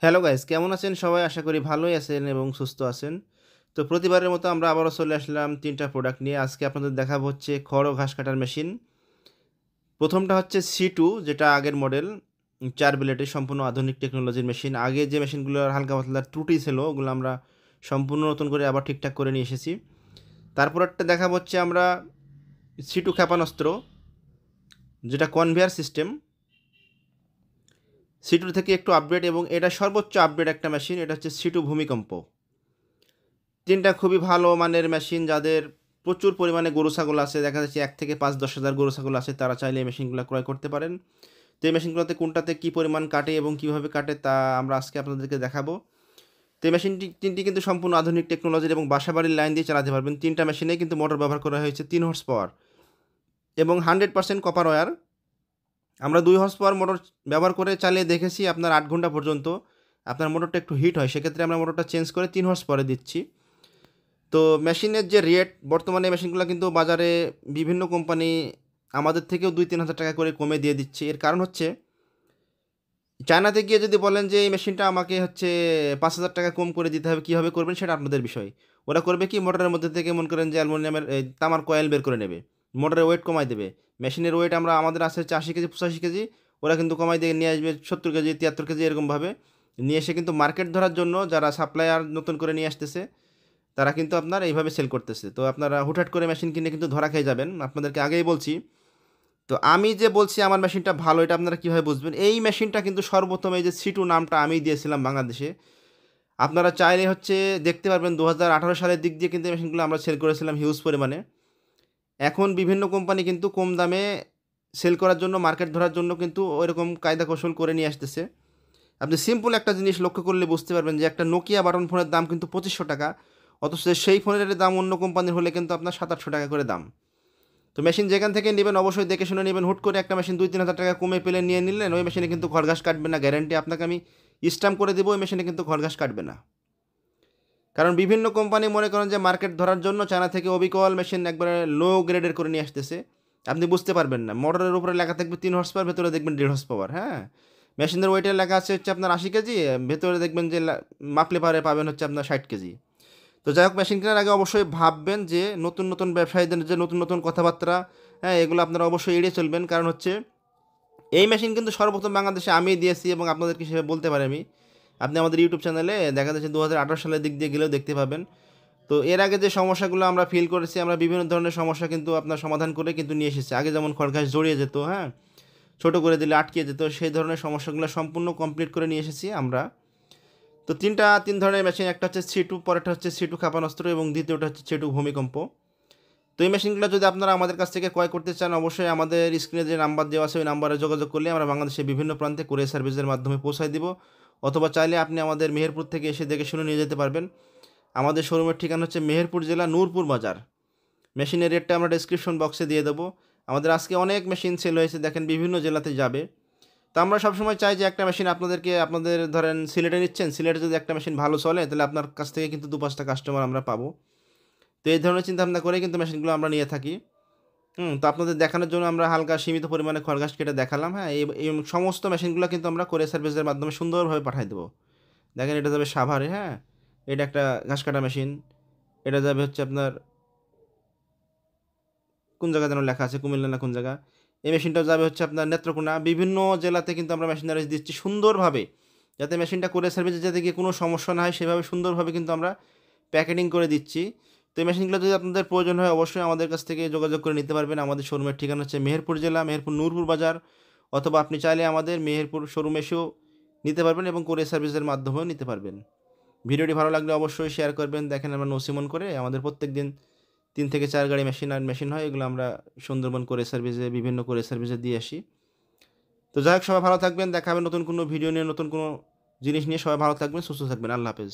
Hello guys, কেমন আছেন সবাই? আশা করি ভালোই আছেন এবং সুস্থ আছেন। তো প্রতিবারের মতো আমরা আবারও চলে আসলাম ৩ টা প্রোডাক্ট নিয়ে। আজকে আপনাদের দেখাবো হচ্ছে খড় ও ঘাস কাটার মেশিন। ১ম টা হচ্ছে C2 যেটা আগের মডেল। ৪ ব্লেডের সম্পূর্ণ আধুনিক টেকনোলজির মেশিন। আগে যে মেশিনগুলোর হালকা পাতলা ত্রুটি ছিল ওগুলো আমরা সম্পূর্ণ নতুন করে আবার ঠিকঠাক করে নিয়ে এসেছি। তারপরেরটা দেখাবো হচ্ছে আমরা C2 ক্ষেপণাস্ত্র যেটা কনভেয়ার সিস্টেম। C2 থেকে একটু আপগ্রেড এবং এটা সর্বোচ্চ আপগ্রেড একটা মেশিন। এটা হচ্ছে C2 ভূমিকম্প। ৩ টা খুবই ভালো মানের মেশিন যাদের প্রচুর পরিমাণে গরু ছাগল আছে। দেখা যাচ্ছে ১ থেকে ৫-১০ হাজার গরু ছাগল আছে। তারা চাইলে এই মেশিনগুলা ক্রয় করতে পারেন। তো এই মেশিনগুলোতে কোনটাতে কী পরিমাণ কাটে এবং কীভাবে কাটে তা আমরা আজকে আপনাদেরকে দেখাবো। তো এই মেশিনটি ৩টি কিন্তু সম্পূর্ণ আধুনিক টেকনোলজির এবং বাসাবাড়ির লাইন দিয়ে চালাতে পারবেন। ৩ টা মেশিনেই কিন্তু মোটর ব্যবহার করা হয়েছে ৩ হর্স পাওয়ার এবং 100% কপার ওয়্যার। আমরা ২ হর্স পাওয়ার মোটর ব্যবহার করে চালিয়ে দেখেছি আপনার ৮ ঘন্টা পর্যন্ত আপনার মোটরটা একটু হিট হয়। সেক্ষেত্রে আমরা মোটরটা চেঞ্জ করে ৩ হর্স পাওয়ারে দিচ্ছি। তো মেশিনের যে রেট বর্তমানে মেশিনগুলো কিন্তু বাজারে বিভিন্ন কোম্পানি আমাদের থেকেও ২-৩ হাজার টাকা করে কমে দিয়ে দিচ্ছে। এর কারণ হচ্ছে চায়নাতে গিয়ে যদি বলেন যে এই মেশিনটা আমাকে হচ্ছে ৫,০০০ টাকা কম করে দিতে হবে, কীভাবে করবেন সেটা আপনাদের বিষয়। ওরা করবে কি মোটরের মধ্যে থেকে মনে করেন যে অ্যালুমিনিয়ামের তামার কয়েল বের করে নেবে। মোটরের ওয়েট কমায় দেবে। মেশিনের ওয়েট আমাদের আছে হচ্ছে ৮০ কেজি ৮৫ কেজি। ওরা কিন্তু কমায় দিয়ে নিয়ে আসবে ৭০ কেজি ৭৩ কেজি এরকমভাবে। নিয়ে এসে কিন্তু মার্কেট ধরার জন্য যারা সাপ্লায়ার নতুন করে নিয়ে আসতেছে তারা কিন্তু আপনার এইভাবে সেল করতেছে। তো আপনারা হুটহাট করে মেশিন কিনে কিন্তু ধরা খেয়ে যাবেন। আপনাদেরকে আগেই বলছি। তো আমি যে বলছি আমার মেশিনটা ভালো এটা আপনারা কীভাবে বুঝবেন? এই মেশিনটা কিন্তু সর্বপ্রথম এই যে C2 নামটা আমিই দিয়েছিলাম বাংলাদেশে। আপনারা চাইলে হচ্ছে দেখতে পারবেন ২০১৮ সালের দিক দিয়ে কিন্তু এই মেশিনগুলো আমরা সেল করেছিলাম হিউজ পরিমাণে। এখন বিভিন্ন কোম্পানি কিন্তু কম দামে সেল করার জন্য মার্কেট ধরার জন্য কিন্তু ওইরকম কায়দা কৌশল করে নিয়ে আসতেছে। আপনি সিম্পল একটা জিনিস লক্ষ্য করলে বুঝতে পারবেন যে একটা নোকিয়া বাটন ফোনের দাম কিন্তু ৳২৫০০ অথচ সেই ফোনের দাম অন্য কোম্পানির হলে কিন্তু আপনার ৳৭০০-৮০০ করে দাম। তো মেশিন যেখান থেকে নেবেন অবশ্যই দেখে শুনে নেবেন। হুট করে একটা মেশিন ২-৩ হাজার টাকা কমে পেলে নিয়ে নিলেন, ওই মেশিনে কিন্তু খড়-ঘাস কাটবে না। গ্যারান্টি আপনাকে আমি স্ট্যাম্প করে দেব, ওই মেশিনে কিন্তু খড়-ঘাস কাটবে না। কারণ বিভিন্ন কোম্পানি মনে করেন যে মার্কেট ধরার জন্য চায়না থেকে অবিকল মেশিন একবারে লো গ্রেডের করে নিয়ে আসতেছে। আপনি বুঝতে পারবেন না। মোটরের উপরে লেখা থাকবে ৩ হর্স পাওয়ার, ভেতরে দেখবেন ১.৫ হর্স পাওয়ার, হ্যাঁ? মেশিনের ওয়েটে লেখা আছে হচ্ছে আপনার ৮০ কেজি, ভেতরে দেখবেন যে মাপলে পারে পাবেন হচ্ছে আপনার ৬০ কেজি। তো যাই হোক মেশিন কেনার আগে অবশ্যই ভাববেন যে নতুন ব্যবসায়ীদের যে নতুন কথাবার্তা, হ্যাঁ? এগুলো আপনারা অবশ্যই এড়িয়ে চলবেন। কারণ হচ্ছে এই মেশিন কিন্তু সর্বপ্রথম বাংলাদেশে আমিই দিয়েছি এবং আপনাদেরকে সেভাবে বলতে পারি আমি। আপনি আমাদের ইউটিউব চ্যানেলে দেখা যাচ্ছে ২০১৮ সালের দিক দিয়ে গেলেও দেখতে পাবেন। তো এর আগে যে সমস্যাগুলো আমরা ফিল করেছি, আমরা বিভিন্ন ধরনের সমস্যা কিন্তু আপনার সমাধান করে কিন্তু নিয়ে এসেছি। আগে যেমন খড়-ঘাস জড়িয়ে যেত, হ্যাঁ? ছোট করে দিলে আটকে যেত, সেই ধরনের সমস্যাগুলো সম্পূর্ণ কমপ্লিট করে নিয়ে এসেছি আমরা। তো ৩ ধরনের মেশিন, একটা হচ্ছে C2, পরেরটা হচ্ছে C2 ক্ষেপণাস্ত্র এবং দ্বিতীয়টা হচ্ছে C2 ভূমিকম্প। তো এই মেশিনগুলো যদি আপনারা আমাদের কাছ থেকে ক্রয় করতে চান অবশ্যই আমাদের স্ক্রিনে যে নাম্বার দেওয়া আছে ওই নাম্বারে যোগাযোগ করলে আমরা বাংলাদেশের বিভিন্ন প্রান্তে কুরিয়ার সার্ভিসের মাধ্যমে পৌঁছায় দিব। অথবা চাইলে আপনি আমাদের মেহেরপুর থেকে এসে দেখে শুনে নিয়ে যেতে পারবেন। আমাদের শোরুমের ঠিকানা হচ্ছে মেহেরপুর জেলা নূরপুর বাজার। মেশিনের রেটটা আমরা ডেসক্রিপশন বক্সে দিয়ে দেবো। আমাদের আজকে অনেক মেশিন সেল হয়েছে, দেখেন বিভিন্ন জেলাতে যাবে। তো আমরা সবসময় চাই যে একটা মেশিন আপনাদেরকে আপনাদের ধরেন সিলেটে নিচ্ছেন, সিলেটে যদি একটা মেশিন ভালো চলে তাহলে আপনার কাছ থেকে কিন্তু ২-৫ টা কাস্টমার আমরা পাবো। তো এই ধরনের চিন্তাভাবনা করেই কিন্তু মেশিনগুলো আমরা নিয়ে থাকি। তো আপনাদের দেখানোর জন্য আমরা হালকা সীমিত পরিমাণে খড়-ঘাস কেটে দেখালাম, হ্যাঁ? এই সমস্ত মেশিনগুলো কিন্তু আমরা কুরিয়ার সার্ভিসের মাধ্যমে সুন্দরভাবে পাঠায় দেবো। দেখেন এটা যাবে সাভারে, হ্যাঁ? এটা একটা ঘাস কাটা মেশিন। এটা যাবে হচ্ছে আপনার কোন জায়গায় যেন লেখা আছে, কুমিল্লা না কোন জায়গা। এই মেশিনটাও যাবে হচ্ছে আপনার নেত্রকোনা। বিভিন্ন জেলাতে কিন্তু আমরা মেশিনারিজ দিচ্ছি সুন্দরভাবে। যাতে মেশিনটা কুরিয়ার সার্ভিসে যাতে গিয়ে কোনো সমস্যা না হয় সেভাবে সুন্দরভাবে কিন্তু আমরা প্যাকেটিং করে দিচ্ছি। তো এই মেশিনগুলো যদি আপনাদের প্রয়োজন হয় অবশ্যই আমাদের কাছ থেকে যোগাযোগ করে নিতে পারবেন। আমাদের শোরুমের ঠিকানা হচ্ছে মেহেরপুর জেলা, মেহেরপুর নূরপুর বাজার। অথবা আপনি চাইলে আমাদের মেহেরপুর শোরুমে এসেও নিতে পারবেন এবং কুরিয়ার সার্ভিসের মাধ্যমেও নিতে পারবেন। ভিডিওটি ভালো লাগলে অবশ্যই শেয়ার করবেন। দেখেন আমরা নসিমন করে আমাদের প্রত্যেকদিন ৩ থেকে ৪ গাড়ি মেশিন হয়। এগুলো আমরা সুন্দরবন কুরিয়ার সার্ভিসে বিভিন্ন কুরিয়ার সার্ভিসে দিয়ে আসি। তো যাই হোক সবাই ভালো থাকবেন। দেখা হবে নতুন কোনো ভিডিও নিয়ে, নতুন কোনো জিনিস নিয়ে। সবাই ভালো থাকবেন, সুস্থ থাকবেন। আল্লাহ হাফেজ।